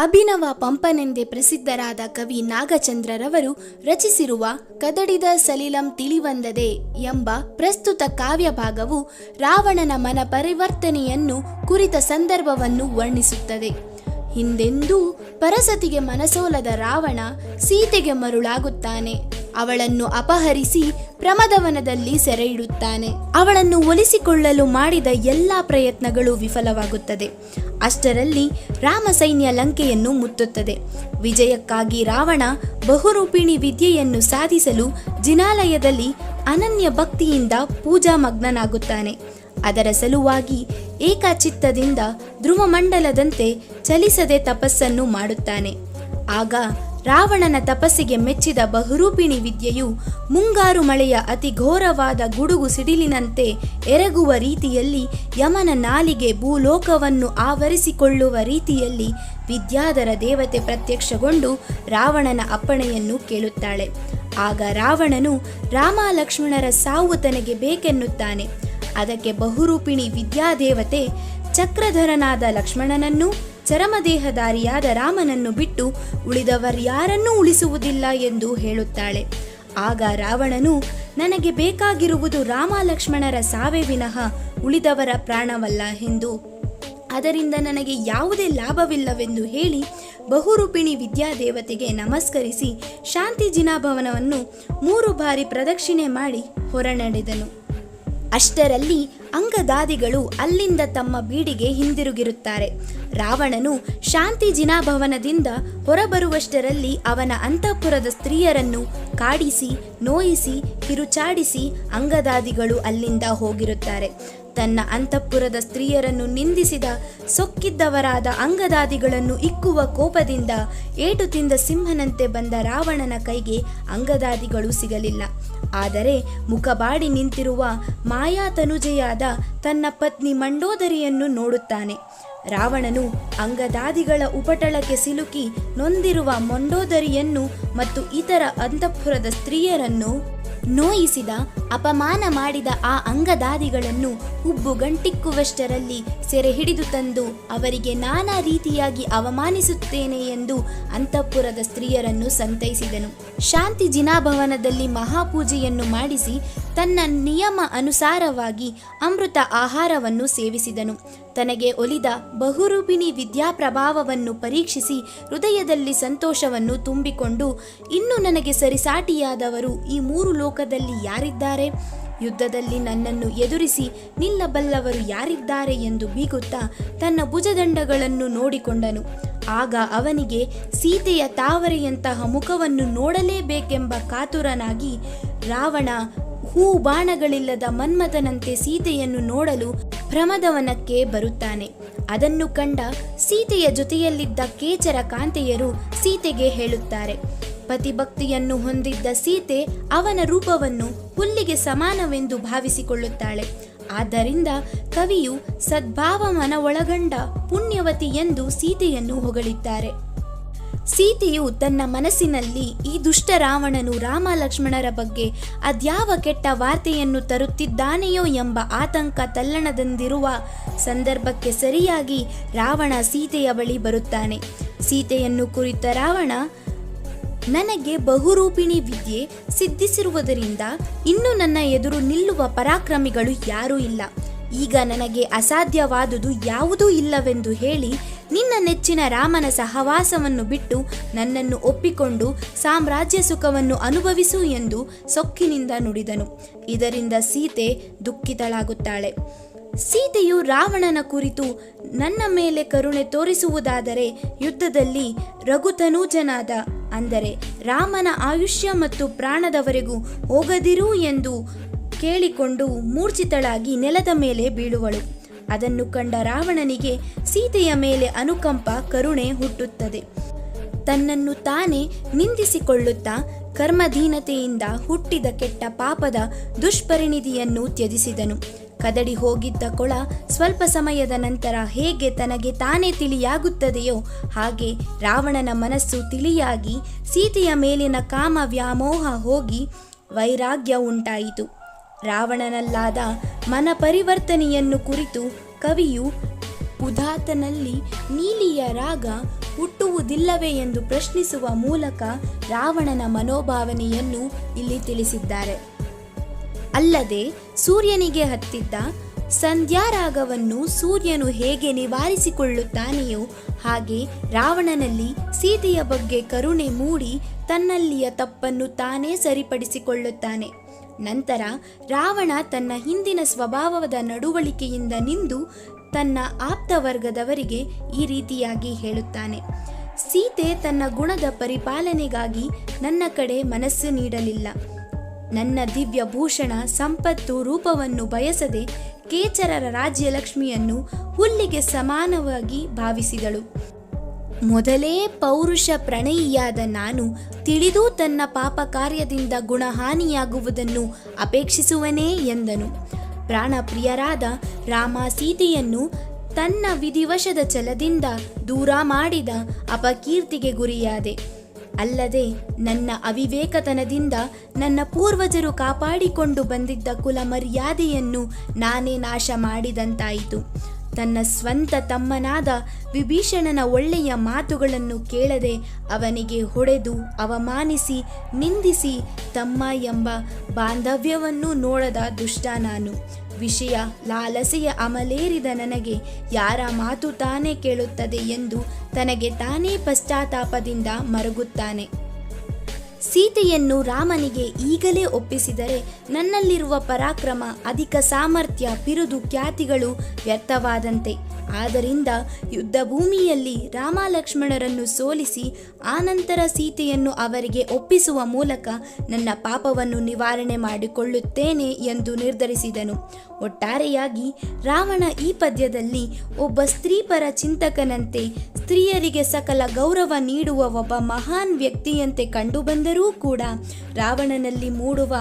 ಅಭಿನವ ಪಂಪನೆಂದೇ ಪ್ರಸಿದ್ಧರಾದ ಕವಿ ನಾಗಚಂದ್ರರವರು ರಚಿಸಿರುವ ಕದಡಿದ ಸಲಿಲಂ ತಿಳಿವಂದದೆ ಎಂಬ ಪ್ರಸ್ತುತ ಕಾವ್ಯಭಾಗವು ರಾವಣನ ಮನ ಪರಿವರ್ತನೆಯನ್ನು ಕುರಿತ ಸಂದರ್ಭವನ್ನು ವರ್ಣಿಸುತ್ತದೆ. ಹಿಂದೆಂದೂ ಪರಸತಿಗೆ ಮನಸೋಲದ ರಾವಣ ಸೀತೆಗೆ ಮರುಳಾಗುತ್ತಾನೆ. ಅವಳನ್ನು ಅಪಹರಿಸಿ ಪ್ರಮದವನದಲ್ಲಿ ಸೆರೆ ಇಡುತ್ತಾನೆ. ಅವಳನ್ನು ಒಲಿಸಿಕೊಳ್ಳಲು ಮಾಡಿದ ಎಲ್ಲ ಪ್ರಯತ್ನಗಳು ವಿಫಲವಾಗುತ್ತದೆ. ಅಷ್ಟರಲ್ಲಿ ರಾಮ ಸೈನ್ಯ ಲಂಕೆಯನ್ನು ಮುತ್ತುತ್ತದೆ. ವಿಜಯಕ್ಕಾಗಿ ರಾವಣ ಬಹುರೂಪಿಣಿ ವಿದ್ಯೆಯನ್ನು ಸಾಧಿಸಲು ಜಿನಾಲಯದಲ್ಲಿ ಅನನ್ಯ ಭಕ್ತಿಯಿಂದ ಪೂಜಾ ಮಗ್ನನಾಗುತ್ತಾನೆ. ಅದರ ಸಲುವಾಗಿ ಏಕಚಿತ್ತದಿಂದ ಧ್ರುವಮಂಡಲದಂತೆ ಚಲಿಸದೆ ತಪಸ್ಸನ್ನು ಮಾಡುತ್ತಾನೆ. ಆಗ ರಾವಣನ ತಪಸ್ಸಿಗೆ ಮೆಚ್ಚಿದ ಬಹುರೂಪಿಣಿ ವಿದ್ಯೆಯು ಮುಂಗಾರು ಮಳೆಯ ಅತಿ ಘೋರವಾದ ಗುಡುಗು ಸಿಡಿಲಿನಂತೆ ಎರಗುವ ರೀತಿಯಲ್ಲಿ ಯಮನ ನಾಲಿಗೆ ಭೂಲೋಕವನ್ನು ಆವರಿಸಿಕೊಳ್ಳುವ ರೀತಿಯಲ್ಲಿ ವಿದ್ಯಾಧರ ದೇವತೆ ಪ್ರತ್ಯಕ್ಷಗೊಂಡು ರಾವಣನ ಅಪ್ಪಣೆಯನ್ನು ಕೇಳುತ್ತಾಳೆ. ಆಗ ರಾವಣನು ರಾಮ ಲಕ್ಷ್ಮಣರ ಸಾವು ತನಗೆ ಬೇಕೆನ್ನುತ್ತಾನೆ. ಅದಕ್ಕೆ ಬಹುರೂಪಿಣಿ ವಿದ್ಯಾದೇವತೆ ಚಕ್ರಧರನಾದ ಲಕ್ಷ್ಮಣನನ್ನು ಚರಮದೇಹಧಾರಿಯಾದ ರಾಮನನ್ನು ಬಿಟ್ಟು ಉಳಿದವರ್ಯಾರನ್ನೂ ಉಳಿಸುವುದಿಲ್ಲ ಎಂದು ಹೇಳುತ್ತಾಳೆ. ಆಗ ರಾವಣನು ನನಗೆ ಬೇಕಾಗಿರುವುದು ರಾಮ ಲಕ್ಷ್ಮಣರ ಸಾವೇ ವಿನಃ ಉಳಿದವರ ಪ್ರಾಣವಲ್ಲ ಎಂದು, ಅದರಿಂದ ನನಗೆ ಯಾವುದೇ ಲಾಭವಿಲ್ಲವೆಂದು ಹೇಳಿ ಬಹುರೂಪಿಣಿ ವಿದ್ಯಾದೇವತೆಗೆ ನಮಸ್ಕರಿಸಿ ಶಾಂತಿ ಜಿನಾಭವನವನ್ನು 3 ಬಾರಿ ಪ್ರದಕ್ಷಿಣೆ ಮಾಡಿ ಹೊರನಡೆದನು. ಅಷ್ಟರಲ್ಲಿ ಅಂಗದಾದಿಗಳು ಅಲ್ಲಿಂದ ತಮ್ಮ ಬೀಡಿಗೆ ಹಿಂದಿರುಗಿರುತ್ತಾರೆ. ರಾವಣನು ಶಾಂತಿ ಜಿನಾಭವನದಿಂದ ಹೊರಬರುವಷ್ಟರಲ್ಲಿ ಅವನ ಅಂತಃಪುರದ ಸ್ತ್ರೀಯರನ್ನು ಕಾಡಿಸಿ ನೋಯಿಸಿ ಕಿರುಚಾಡಿಸಿ ಅಂಗದಾದಿಗಳು ಅಲ್ಲಿಂದ ಹೋಗಿರುತ್ತಾರೆ. ತನ್ನ ಅಂತಃಪುರದ ಸ್ತ್ರೀಯರನ್ನು ನಿಂದಿಸಿದ ಸೊಕ್ಕಿದ್ದವರಾದ ಅಂಗದಾದಿಗಳನ್ನು ಇಕ್ಕುವ ಕೋಪದಿಂದ ಏಟು ತಿಂದ ಸಿಂಹನಂತೆ ಬಂದ ರಾವಣನ ಕೈಗೆ ಅಂಗದಾದಿಗಳು ಸಿಗಲಿಲ್ಲ. ಆದರೆ ಮುಖಬಾಡಿ ನಿಂತಿರುವ ಮಾಯಾತನುಜೆಯಾದ ತನ್ನ ಪತ್ನಿ ಮಂಡೋದರಿಯನ್ನು ನೋಡುತ್ತಾನೆ. ರಾವಣನು ಅಂಗದಾದಿಗಳ ಉಪಟಳಕ್ಕೆ ಸಿಲುಕಿ ನೊಂದಿರುವ ಮಂಡೋದರಿಯನ್ನು ಮತ್ತು ಇತರ ಅಂತಃಪುರದ ಸ್ತ್ರೀಯರನ್ನು ನೋಯಿಸಿದ ಅಪಮಾನ ಮಾಡಿದ ಆ ಅಂಗದಾದಿಗಳನ್ನು ಹುಬ್ಬುಗಂಟಿಕ್ಕುವಷ್ಟರಲ್ಲಿ ಸೆರೆ ಹಿಡಿದು ತಂದು ಅವರಿಗೆ ನಾನಾ ರೀತಿಯಾಗಿ ಅವಮಾನಿಸುತ್ತೇನೆ ಎಂದು ಅಂತಃಪುರದ ಸ್ತ್ರೀಯರನ್ನು ಸಂತೈಸಿದನು. ಶಾಂತಿ ಜಿನಾಭವನದಲ್ಲಿ ಮಹಾಪೂಜೆಯನ್ನು ಮಾಡಿಸಿ ತನ್ನ ನಿಯಮ ಅನುಸಾರವಾಗಿ ಅಮೃತ ಆಹಾರವನ್ನು ಸೇವಿಸಿದನು. ತನಗೆ ಒಲಿದ ಬಹುರೂಪಿಣಿ ವಿದ್ಯಾಪ್ರಭಾವವನ್ನು ಪರೀಕ್ಷಿಸಿ ಹೃದಯದಲ್ಲಿ ಸಂತೋಷವನ್ನು ತುಂಬಿಕೊಂಡು, ಇನ್ನು ನನಗೆ ಸರಿಸಾಟಿಯಾದವರು ಈ 3 ಲೋಕದಲ್ಲಿ ಯಾರಿದ್ದಾರೆ? ಯುದ್ಧದಲ್ಲಿ ನನ್ನನ್ನು ಎದುರಿಸಿ ನಿಲ್ಲಬಲ್ಲವರು ಯಾರಿದ್ದಾರೆ ಎಂದು ಬೀಗುತ್ತಾ ತನ್ನ ಭುಜದಂಡಗಳನ್ನು ನೋಡಿಕೊಂಡನು. ಆಗ ಅವನಿಗೆ ಸೀತೆಯ ತಾವರೆಯಂತಹ ಮುಖವನ್ನು ನೋಡಲೇಬೇಕೆಂಬ ಕಾತುರನಾಗಿ ರಾವಣ ಹೂ ಬಾಣಗಳಿಲ್ಲದ ಮನ್ಮಥನಂತೆ ಸೀತೆಯನ್ನು ನೋಡಲು ಪ್ರಮದವನಕ್ಕೆ ಬರುತ್ತಾನೆ. ಅದನ್ನು ಕಂಡ ಸೀತೆಯ ಜೊತೆಯಲ್ಲಿದ್ದ ಕೇಚರ ಕಾಂತೆಯರು ಸೀತೆಗೆ ಹೇಳುತ್ತಾರೆ. ಪತಿಭಕ್ತಿಯನ್ನು ಹೊಂದಿದ್ದ ಸೀತೆ ಅವನ ರೂಪವನ್ನು ಹುಲ್ಲಿಗೆ ಸಮಾನವೆಂದು ಭಾವಿಸಿಕೊಳ್ಳುತ್ತಾಳೆ. ಆದ್ದರಿಂದ ಕವಿಯು ಸದ್ಭಾವ ಮನವೊಳಗಂಡ ಪುಣ್ಯವತಿ ಎಂದು ಸೀತೆಯನ್ನು ಹೊಗಳಿದ್ದಾರೆ. ಸೀತೆಯು ತನ್ನ ಮನಸ್ಸಿನಲ್ಲಿ ಈ ದುಷ್ಟ ರಾವಣನು ರಾಮ ಲಕ್ಷ್ಮಣರ ಬಗ್ಗೆ ಅದ್ಯಾವ ಕೆಟ್ಟ ವಾರ್ತೆಯನ್ನು ತರುತ್ತಿದ್ದಾನೆಯೋ ಎಂಬ ಆತಂಕ ತಲ್ಲಣದಂದಿರುವ ಸಂದರ್ಭಕ್ಕೆ ಸರಿಯಾಗಿ ರಾವಣ ಸೀತೆಯ ಬಳಿ ಬರುತ್ತಾನೆ. ಸೀತೆಯನ್ನು ಕುರಿತ ರಾವಣ, ನನಗೆ ಬಹುರೂಪಿಣಿ ವಿದ್ಯೆ ಸಿದ್ಧಿಸಿರುವುದರಿಂದ ಇನ್ನು ನನ್ನ ಎದುರು ನಿಲ್ಲುವ ಪರಾಕ್ರಮಿಗಳು ಯಾರೂ ಇಲ್ಲ. ಈಗ ನನಗೆ ಅಸಾಧ್ಯವಾದುದು ಯಾವುದೂ ಇಲ್ಲವೆಂದು ಹೇಳಿ ನಿನ್ನ ನೆಚ್ಚಿನ ರಾಮನ ಸಹವಾಸವನ್ನು ಬಿಟ್ಟು ನನ್ನನ್ನು ಒಪ್ಪಿಕೊಂಡು ಸಾಮ್ರಾಜ್ಯ ಸುಖವನ್ನು ಅನುಭವಿಸು ಎಂದು ಸೊಕ್ಕಿನಿಂದ ನುಡಿದನು. ಇದರಿಂದ ಸೀತೆ ದುಃಖಿತಳಾಗುತ್ತಾಳೆ. ಸೀತೆಯು ರಾವಣನ ಕುರಿತು, ನನ್ನ ಮೇಲೆ ಕರುಣೆ ತೋರಿಸುವುದಾದರೆ ಯುದ್ಧದಲ್ಲಿ ರಘುತನೂಜನಾದ ಅಂದರೆ ರಾಮನ ಆಯುಷ್ಯ ಮತ್ತು ಪ್ರಾಣದವರೆಗೂ ಹೋಗದಿರು ಎಂದು ಕೇಳಿಕೊಂಡು ಮೂರ್ಛಿತಳಾಗಿ ನೆಲದ ಮೇಲೆ ಬೀಳುವಳು. ಅದನ್ನು ಕಂಡ ರಾವಣನಿಗೆ ಸೀತೆಯ ಮೇಲೆ ಅನುಕಂಪ ಕರುಣೆ ಹುಟ್ಟುತ್ತದೆ. ತನ್ನನ್ನು ತಾನೇ ನಿಂದಿಸಿಕೊಳ್ಳುತ್ತಾ ಕರ್ಮಧೀನತೆಯಿಂದ ಹುಟ್ಟಿದ ಕೆಟ್ಟ ಪಾಪದ ದುಷ್ಪರಿಣಿತಿಯನ್ನು ತ್ಯಜಿಸಿದನು. ಕದಡಿ ಹೋಗಿದ್ದ ಕೊಳ ಸ್ವಲ್ಪ ಸಮಯದ ನಂತರ ಹೇಗೆ ತನಗೆ ತಾನೇ ತಿಳಿಯಾಗುತ್ತದೆಯೋ ಹಾಗೆ ರಾವಣನ ಮನಸ್ಸು ತಿಳಿಯಾಗಿ ಸೀತೆಯ ಮೇಲಿನ ಕಾಮ ವ್ಯಾಮೋಹ ಹೋಗಿ ವೈರಾಗ್ಯ ಉಂಟಾಯಿತು. ರಾವಣನಲ್ಲಾದ ಮನ ಪರಿವರ್ತನೆಯನ್ನು ಕುರಿತು ಕವಿಯು ಉದಾತ್ತನಲ್ಲಿ ನೀಲಿಯ ರಾಗ ಹುಟ್ಟುವುದಿಲ್ಲವೇ ಎಂದು ಪ್ರಶ್ನಿಸುವ ಮೂಲಕ ರಾವಣನ ಮನೋಭಾವನೆಯನ್ನು ಇಲ್ಲಿ ತಿಳಿಸಿದ್ದಾರೆ. ಅಲ್ಲದೆ ಸೂರ್ಯನಿಗೆ ಹತ್ತಿದ್ದ ಸಂಧ್ಯಾರಾಗವನ್ನು ಸೂರ್ಯನು ಹೇಗೆ ನಿವಾರಿಸಿಕೊಳ್ಳುತ್ತಾನೆಯೋ ಹಾಗೆ ರಾವಣನಲ್ಲಿ ಸೀತೆಯ ಬಗ್ಗೆ ಕರುಣೆ ಮೂಡಿ ತನ್ನಲ್ಲಿಯ ತಪ್ಪನ್ನು ತಾನೇ ಸರಿಪಡಿಸಿಕೊಳ್ಳುತ್ತಾನೆ. ನಂತರ ರಾವಣ ತನ್ನ ಹಿಂದಿನ ಸ್ವಭಾವದ ನಡವಳಿಕೆಯಿಂದ ನಿಂದು ತನ್ನ ಆಪ್ತವರ್ಗದವರಿಗೆ ಈ ರೀತಿಯಾಗಿ ಹೇಳುತ್ತಾನೆ: ಸೀತೆ ತನ್ನ ಗುಣದ ಪರಿಪಾಲನೆಗಾಗಿ ನನ್ನ ಕಡೆ ಮನಸ್ಸು ನೀಡಲಿಲ್ಲ. ನನ್ನ ದಿವ್ಯ ಭೂಷಣ ಸಂಪತ್ತು ರೂಪವನ್ನು ಬಯಸದೆ ಕೇಚರರ ರಾಜ್ಯಲಕ್ಷ್ಮಿಯನ್ನು ಹುಲ್ಲಿಗೆ ಸಮಾನವಾಗಿ ಭಾವಿಸಿದಳು. ಮೊದಲೇ ಪೌರುಷ ಪ್ರಣಯಿಯಾದ ನಾನು ತಿಳಿದು ತನ್ನ ಪಾಪ ಕಾರ್ಯದಿಂದ ಗುಣಹಾನಿಯಾಗುವುದನ್ನು ಅಪೇಕ್ಷಿಸುವನೇ ಎಂದನು. ಪ್ರಾಣಪ್ರಿಯರಾದ ರಾಮ ಸೀತೆಯನ್ನು ತನ್ನ ವಿಧಿವಶದ ಛಲದಿಂದ ದೂರ ಮಾಡಿದ ಅಪಕೀರ್ತಿಗೆ ಗುರಿಯಾದೆ. ಅಲ್ಲದೆ ನನ್ನ ಅವಿವೇಕತನದಿಂದ ನನ್ನ ಪೂರ್ವಜರು ಕಾಪಾಡಿಕೊಂಡು ಬಂದಿದ್ದ ಕುಲ ಮರ್ಯಾದೆಯನ್ನು ನಾನೇ ನಾಶ ಮಾಡಿದಂತಾಯಿತು. ತನ್ನ ಸ್ವಂತ ತಮ್ಮನಾದ ವಿಭೀಷಣನ ಒಳ್ಳೆಯ ಮಾತುಗಳನ್ನು ಕೇಳದೆ ಅವನಿಗೆ ಹೊಡೆದು ಅವಮಾನಿಸಿ ನಿಂದಿಸಿ ತಮ್ಮ ಎಂಬ ಬಾಂಧವ್ಯವನ್ನು ನೋಡದ ದುಷ್ಟ ನಾನು. ವಿಷಯ ಲಾಲಸೆಯ ಅಮಲೇರಿದ ನನಗೆ ಯಾರ ಮಾತು ತಾನೇ ಕೇಳುತ್ತದೆ ಎಂದು ತನಗೆ ತಾನೇ ಪಶ್ಚಾತ್ತಾಪದಿಂದ ಮರುಗುತ್ತಾನೆ. ಸೀತೆಯನ್ನು ರಾಮನಿಗೆ ಈಗಲೇ ಒಪ್ಪಿಸಿದರೆ ನನ್ನಲ್ಲಿರುವ ಪರಾಕ್ರಮ, ಅಧಿಕ ಸಾಮರ್ಥ್ಯ, ಬಿರುದು, ಖ್ಯಾತಿಗಳು ವ್ಯರ್ಥವಾದಂತೆ. ಆದ್ದರಿಂದ ಯುದ್ಧ ಭೂಮಿಯಲ್ಲಿ ರಾಮ ಲಕ್ಷ್ಮಣರನ್ನು ಸೋಲಿಸಿ ಆನಂತರ ಸೀತೆಯನ್ನು ಅವರಿಗೆ ಒಪ್ಪಿಸುವ ಮೂಲಕ ನನ್ನ ಪಾಪವನ್ನು ನಿವಾರಣೆ ಮಾಡಿಕೊಳ್ಳುತ್ತೇನೆ ಎಂದು ನಿರ್ಧರಿಸಿದನು. ಒಟ್ಟಾರೆಯಾಗಿ ರಾವಣ ಈ ಪದ್ಯದಲ್ಲಿ ಒಬ್ಬ ಸ್ತ್ರೀಪರ ಚಿಂತಕನಂತೆ, ಸ್ತ್ರೀಯರಿಗೆ ಸಕಲ ಗೌರವ ನೀಡುವ ಒಬ್ಬ ಮಹಾನ್ ವ್ಯಕ್ತಿಯಂತೆ ಕಂಡುಬಂದರೂ ಕೂಡ ರಾವಣನಲ್ಲಿ ಮೂಡುವ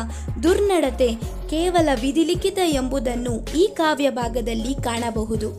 ದುರ್ನಡತೆ ಕೇವಲ ವಿಧಿಲಿಖಿತ ಎಂಬುದನ್ನು ಈ ಕಾವ್ಯ ಭಾಗದಲ್ಲಿ ಕಾಣಬಹುದು.